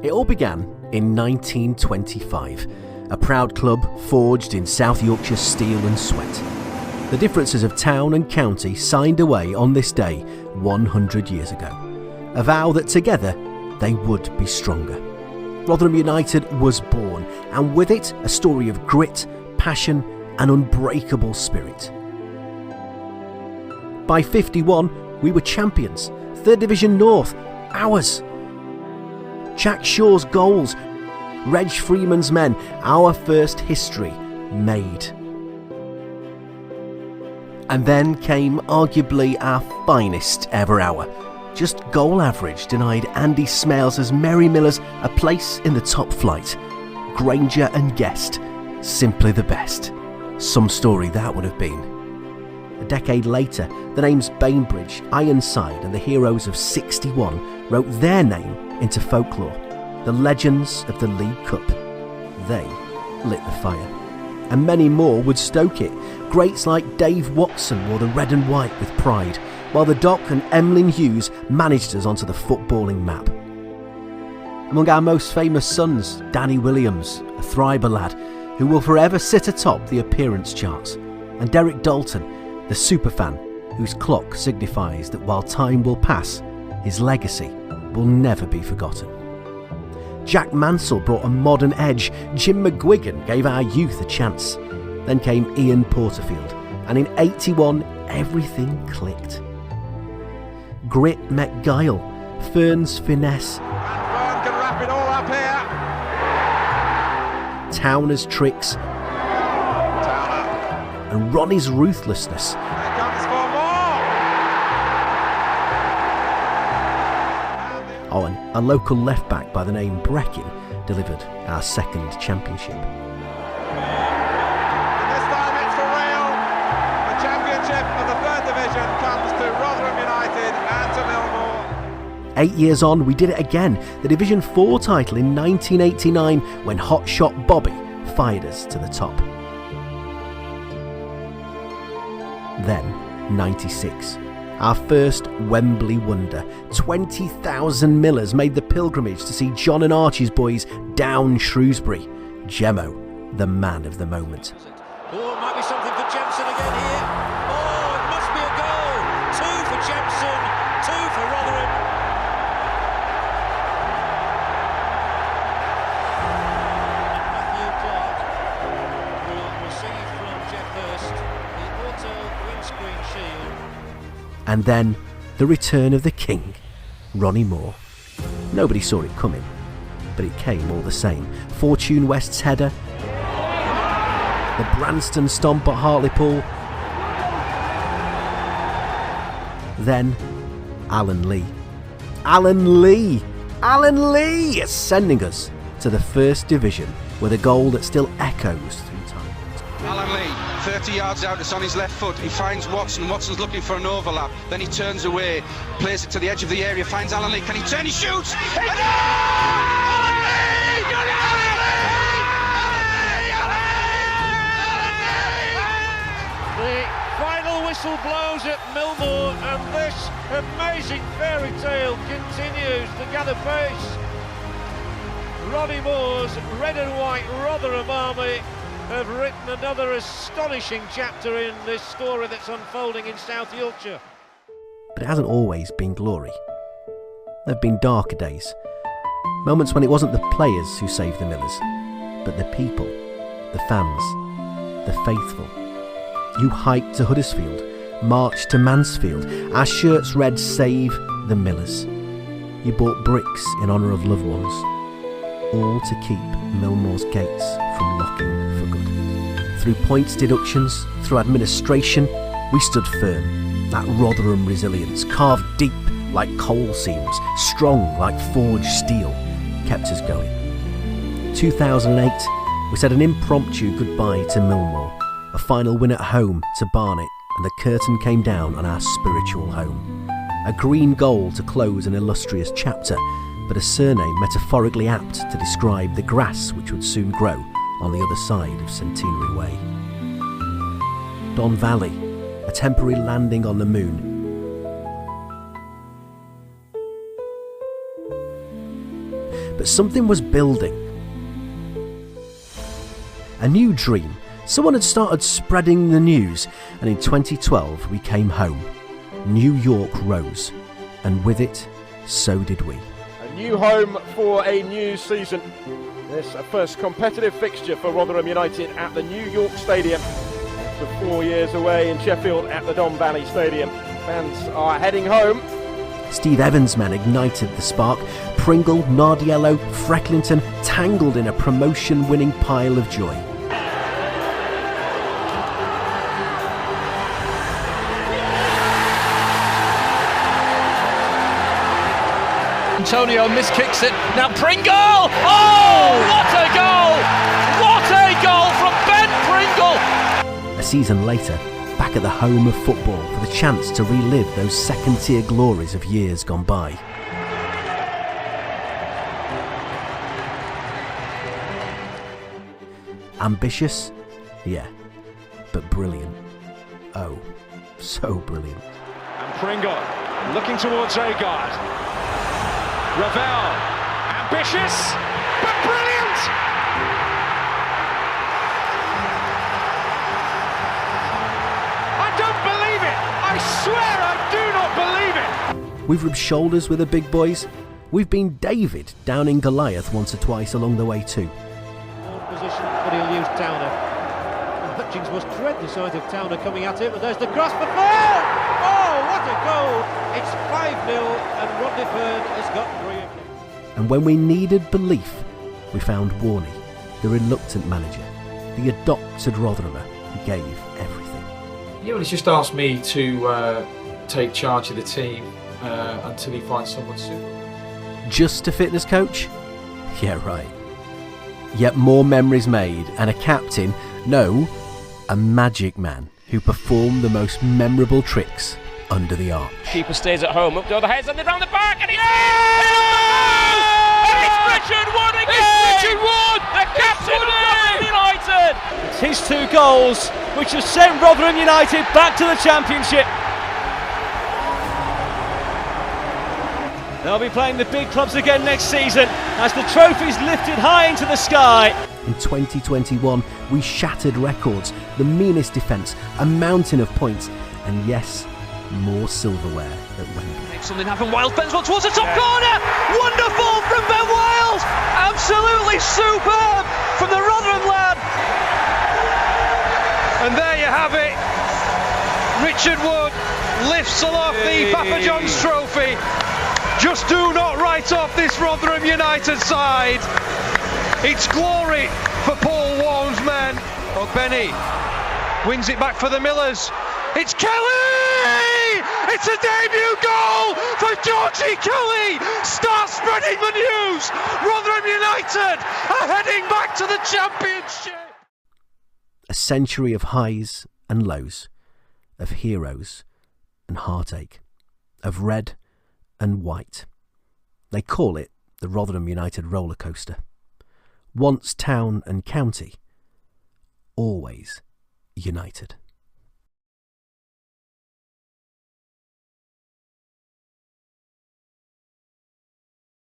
It all began in 1925, a proud club forged in South Yorkshire's steel and sweat. The differences of town and county signed away on this day 100 years ago, a vow that together they would be stronger. Rotherham United was born, and with it a story of grit, passion and unbreakable spirit. By 51, we were champions, 3rd Division North, ours. Jack Shaw's goals, Reg Freeman's men, our first history made. And then came arguably our finest ever hour. Just goal average denied Andy Smales' Merry Millers a place in the top flight. Granger and Guest, simply the best. Some story that would have been. A decade later, the names Bainbridge, Ironside and the heroes of 61 wrote their name into folklore. The legends of the League Cup. They lit the fire. And many more would stoke it. Greats like Dave Watson wore the red and white with pride, while the Doc and Emlyn Hughes managed us onto the footballing map. Among our most famous sons, Danny Williams, a Thriber lad, who will forever sit atop the appearance charts, and Derek Dalton, the superfan, whose clock signifies that while time will pass, his legacy will never be forgotten. Jack Mansell brought a modern edge, Jim McGuigan gave our youth a chance. Then came Ian Porterfield, and in 81 everything clicked. Grit met guile, Fern's finesse, and Fern can wrap it all up here. Towner's tricks, Towner. and Ronnie's ruthlessness. Here comes for more. Oh, and a local left-back by the name Breckin delivered our second championship. And this time it's for real. The championship of the 3rd Division comes to Rotherham United and to Millmoor. 8 years on, we did it again, the Division 4 title in 1989 when hotshot Bobby fired us to the top. Then, 96. Our first Wembley wonder. 20,000 Millers made the pilgrimage to see John and Archie's boys down Shrewsbury. Gemmo, the man of the moment. Oh, it might be something for Jemson again here. Oh, it must be a goal. 2 for Jemson, 2 for Rotherham. Matthew Clark will receive from Jeff Hurst the auto windscreen shield. And then, the return of the king, Ronnie Moore. Nobody saw it coming, but it came all the same. Fortune West's header, the Branston stomp at Hartlepool, then Alan Lee. Alan Lee is sending us to the 1st Division with a goal that still echoes through time. Alan Lee, 30 yards out, it's on his left foot, he finds Watson, Watson's looking for an overlap, then he turns away, plays it to the edge of the area, finds Alan Lee, can he turn, he shoots! The final whistle blows at Millmoor, and this amazing fairy tale continues to gather pace. Ronnie Moore's red and white Rotherham army have written another astonishing chapter in this story that's unfolding in South Yorkshire. But it hasn't always been glory. There have been darker days, moments when it wasn't the players who saved the Millers, but the people, the fans, the faithful. You hiked to Huddersfield, marched to Mansfield, our shirts read "Save the Millers." You bought bricks in honour of loved ones, all to keep Millmoor's gates from locking for good. Through points deductions, through administration, we stood firm. That Rotherham resilience, carved deep like coal seams, strong like forged steel, kept us going. 2008, we said an impromptu goodbye to Millmoor, a final win at home to Barnet, and the curtain came down on our spiritual home. A green goal to close an illustrious chapter, but a surname metaphorically apt to describe the grass which would soon grow on the other side of Centenary Way. Don Valley, a temporary landing on the moon. But that something was building. A new dream. Someone had started spreading the news, and in 2012 we came home. New York rose, and with it, so did we. A new home for a new season. This a first competitive fixture for Rotherham United at the New York Stadium. After 4 years away in Sheffield at the Don Valley Stadium, fans are heading home. Steve Evans' men ignited the spark. Pringle, Nardiello, Frecklington tangled in a promotion-winning pile of joy. Antonio miskicks it. Now Pringle! Oh, what a goal! What a goal from Ben Pringle! A season later, back at the home of football for the chance to relive those second-tier glories of years gone by. Ambitious? Yeah. But brilliant. Oh, so brilliant. And Pringle looking towards Agard. Ravel, ambitious, but brilliant! I don't believe it! I swear I do not believe it! We've rubbed shoulders with the big boys. We've been David down in Goliath once or twice along the way too. Position, but he'll use Towner. And Hutchings must dread the sight of Towner coming at him, but there's the cross before! Oh, what a goal! It's 5-0 and Rodney Fern has got 3 again. And when we needed belief, we found Warney, the reluctant manager, the adopted Rotheramer who gave everything. Yeah, well, he's just asked me to take charge of the team until he finds someone suitable. Just a fitness coach? Yeah, right. Yet more memories made, and a captain, no, a magic man who performed the most memorable tricks under the arch. Keeper stays at home, up to the heads and round the back, and it's Richard Wood again! It's Richard Wood! The captain of Rotherham United! It's his 2 goals which have sent Rotherham United back to the Championship. They'll be playing the big clubs again next season as the trophy's lifted high into the sky. In 2021, we shattered records, the meanest defence, a mountain of points, and yes, more silverware at Wembley. Makes something happen. Wiles bends one towards the top corner. Wonderful from Ben Wiles. Absolutely superb from the Rotherham lad. And there you have it. Richard Wood lifts aloft the Papa John's trophy. Just do not write off this Rotherham United side. It's glory for Paul Warne's men. Benny wins it back for the Millers. It's Kelly! It's a debut goal for Georgie Kelly! Start spreading the news! Rotherham United are heading back to the Championship! A century of highs and lows, of heroes and heartache, of red and white. They call it the Rotherham United roller coaster. Once town and county, always United.